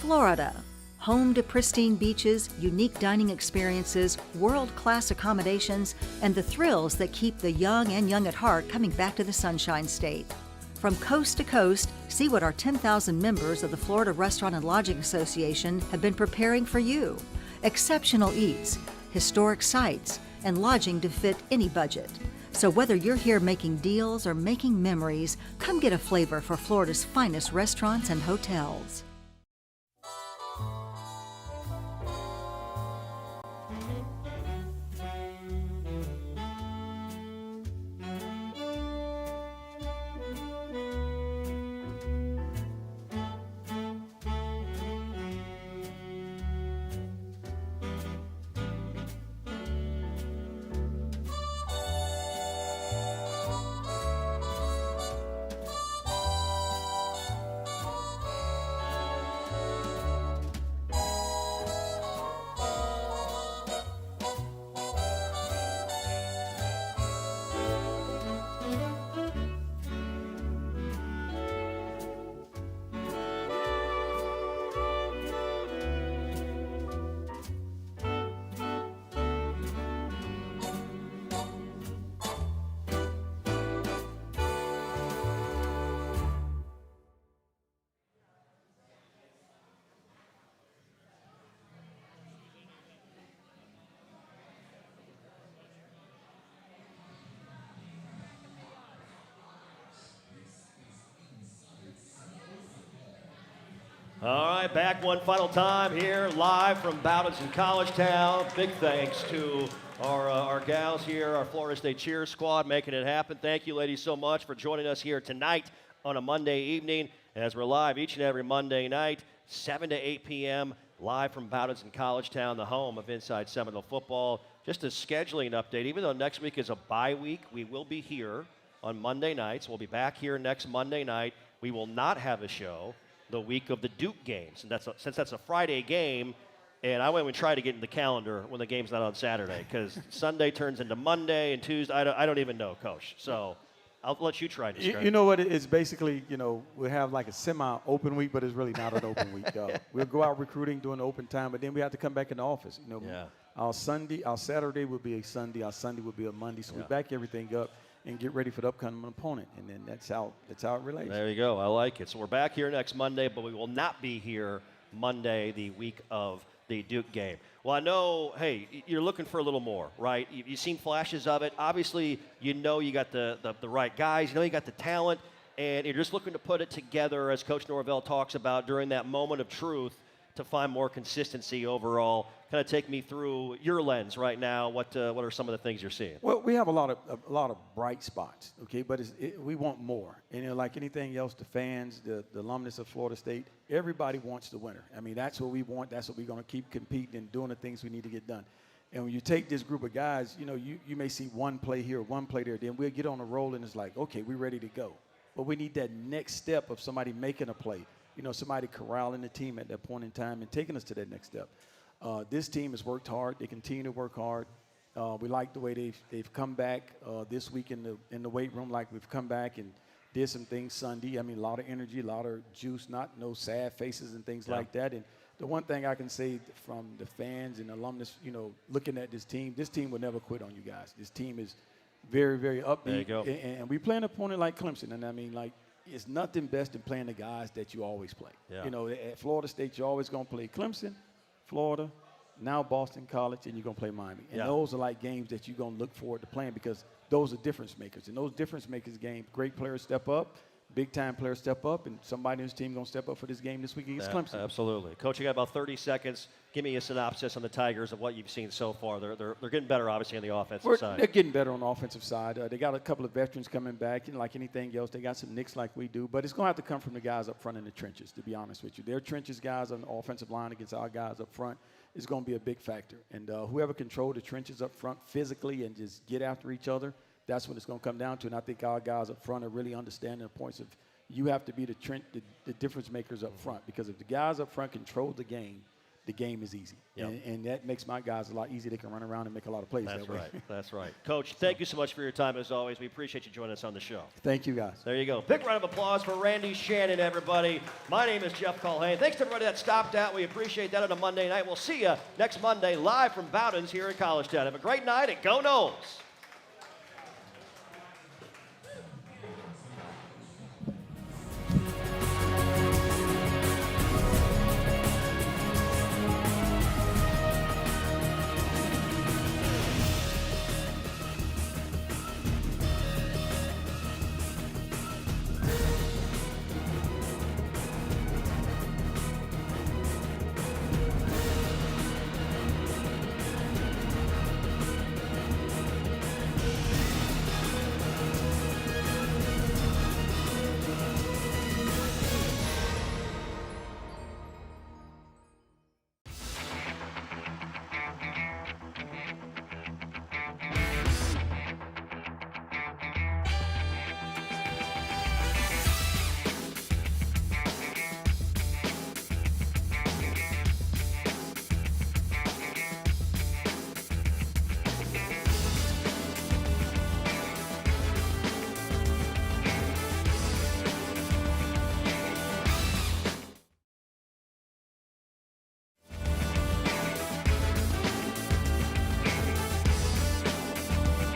Speaker 6: Florida, home to pristine beaches, unique dining experiences, world-class accommodations, and the thrills that keep the young and young at heart coming back to the Sunshine State. From coast to coast, see what our 10,000 members of the Florida Restaurant and Lodging Association have been preparing for you. Exceptional eats, historic sites, and lodging to fit any budget. So whether you're here making deals or making memories, come get a flavor for Florida's finest restaurants and hotels.
Speaker 1: All right, back one final time here, live from Bowdens in College Town. Big thanks to our gals here, our Florida State cheer squad, making it happen. Thank you, ladies, so much for joining us here tonight on a Monday evening, as we're live each and every Monday night, 7 to 8 p.m., live from Bowdens in College Town, the home of Inside Seminole Football. Just a scheduling update, even though next week is a bye week, we will be here on Monday nights. We'll be back here next Monday night. We will not have a show the week of the Duke games, and since that's a Friday game, and I won't even try to get in the calendar when the game's not on Saturday, because Sunday turns into Monday and Tuesday. I don't even know, Coach. So I'll let you try to describe
Speaker 10: You know what? It's basically, we have like a semi-open week, but it's really not an open week. We'll go out recruiting during the open time, but then we have to come back in the office. Our Saturday will be a Sunday, our Sunday will be a Monday, so we back everything up and get ready for the upcoming opponent, and then that's how it relates.
Speaker 1: There you go. I like it. So we're back here next Monday, but we will not be here Monday, the week of the Duke game. Well, I know, hey, you're looking for a little more, right? You've seen flashes of it. Obviously, you got the right guys. You got the talent, and you're just looking to put it together, as Coach Norvell talks about, during that moment of truth to find more consistency overall. Kind of take me through your lens right now. What are some of the things you're seeing?
Speaker 10: Well, we have a lot of bright spots, okay, but we want more. And like anything else, the fans, the alumnus of Florida State, everybody wants the winner. I mean, that's what we want. That's what we're going to keep competing and doing the things we need to get done. And when you take this group of guys, you may see one play here, one play there. Then we'll get on a roll, and it's like, okay, we're ready to go. But we need that next step of somebody making a play. Somebody corralling the team at that point in time and taking us to that next step. This team has worked hard. They continue to work hard. We like the way they've come back this week in the weight room, like we've come back and did some things Sunday. I mean, a lot of energy, a lot of juice, no sad faces and things like that. And the one thing I can say from the fans and alumnus, looking at this team will never quit on you guys. This team is very, very upbeat.
Speaker 1: There you go.
Speaker 10: And we play an opponent like Clemson, and I mean, it's nothing best than playing the guys that you always play.
Speaker 1: Yeah.
Speaker 10: At Florida State, you're always going to play Clemson, Florida, now Boston College, and you're going to play Miami. And those are like games that you're going to look forward to playing, because those are difference makers. And those difference makers games, great players step up, big-time players step up, and somebody in this team going to step up for this game this week against Clemson.
Speaker 1: Absolutely. Coach, you got about 30 seconds. Give me a synopsis on the Tigers of what you've seen so far. They're getting better, obviously, on the offensive side.
Speaker 10: They're getting better on the offensive side. They got a couple of veterans coming back, like anything else. They got some nicks like we do, but it's going to have to come from the guys up front in the trenches, to be honest with you. Their trenches guys on the offensive line against our guys up front is going to be a big factor. And whoever control the trenches up front physically and just get after each other, that's what it's going to come down to. And I think our guys up front are really understanding the points of you have to be the difference makers up front, because if the guys up front control the game is easy.
Speaker 1: Yep.
Speaker 10: And that makes my guys a lot easier. They can run around and make a lot of plays that way.
Speaker 1: That's right. Coach, thank you so much for your time, as always. We appreciate you joining us on the show.
Speaker 10: Thank you, guys.
Speaker 1: There you go. Big round of applause for Randy Shannon, everybody. My name is Jeff Culhane. Thanks to everybody that stopped out. We appreciate that on a Monday night. We'll see you next Monday live from Bowdens here in College Town. Have a great night, and go Noles.